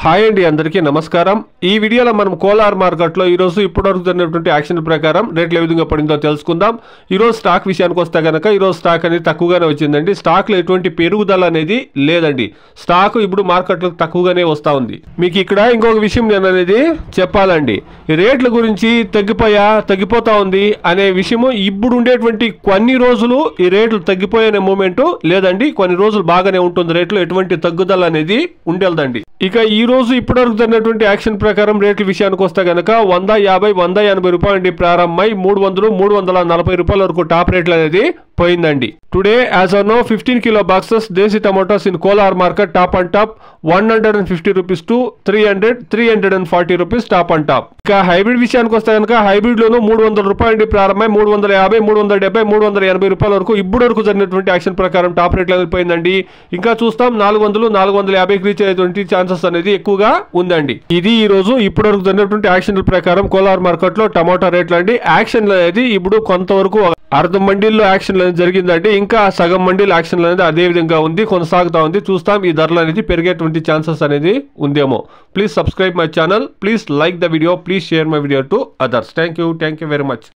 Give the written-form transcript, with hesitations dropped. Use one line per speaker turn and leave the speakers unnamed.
Hi అండి, అందరికీ నమస్కారం. ఈ వీడియోలో మనం కోలార్ మార్కెట్లో ఈరోజు ఇప్పటివరకు జరిగినటువంటి యాక్షన్ ప్రకారం రేట్లు ఏ విధంగా పడిందో తెలుసుకుందాం. ఈరోజు స్టాక్ విషయానికి వస్తే కనుక ఈరోజు స్టాక్ అనేది తక్కువగానే వచ్చిందండి. స్టాక్లో ఎటువంటి పెరుగుదల అనేది లేదండి. స్టాక్ ఇప్పుడు మార్కెట్లో తక్కువగానే వస్తూ ఉంది. మీకు ఇక్కడ ఇంకొక విషయం నేను అనేది చెప్పాలండి. ఈ రేట్ల గురించి తగ్గిపోతా ఉంది అనే విషయము ఇప్పుడు ఉండేటువంటి కొన్ని రోజులు ఈ రేట్లు తగ్గిపోయే మూమెంట్ లేదండి. కొన్ని రోజులు బాగానే ఉంటుంది, రేట్లు ఎటువంటి తగ్గుదల అనేది ఉండేదండి. ఇక ఈ రోజు ఇప్పటివరకు జరిగినటువంటి యాక్షన్ ప్రకారం రేట్ల విషయానికి వస్తే కనుక 150, 180 రూపాయల నుండి ప్రారంభమై 300, 340 రూపాయల వరకు టాప్ రేట్లు అనేది పోయిందండి. Today as on no 15 kilo boxes desi tomatoes in Kolar market top and top 150 rupees to 340 rupees top and top. ఇక హైబ్రిడ్ విషయానికి వస్తే కనుక హైబ్రిడ్ లోను 300 రూపాయల నుండి ప్రారంభమై 350, 370, 380 రూపాయల వరకు ఇప్పుడు వరకు జరిగినటువంటి యాక్షన్ ప్రకారం టాప్ రేట్లు అనేది పోయిందండి. ఇంకా చూస్తాం 400, 450 రీచ్ అయ్యేటువంటి ఛాన్సెస్ అనేది ఎక్కువగా ఉందండి. ఇది ఈ రోజు ఇప్పుడు వరకు జరిగినటువంటి యాక్షన్ ప్రకారం కోలార్ మార్కెట్ లో టమాటా రేట్లు అండి. యాక్షన్ అనేది ఇప్పుడు కొంతవరకు అర్ధం మండీల్లో యాక్షన్ అనేది జరిగిందంటే ఇంకా సగం మండీల యాక్షన్ అనేది అదే విధంగా ఉంది, కొనసాగుతా ఉంది. చూస్తాం ఈ ధరలు అనేది పెరిగేటువంటి ఛాన్సెస్ అనేది ఉందేమో. Please subscribe my channel, please like the video, please share my video to others. Thank you very much.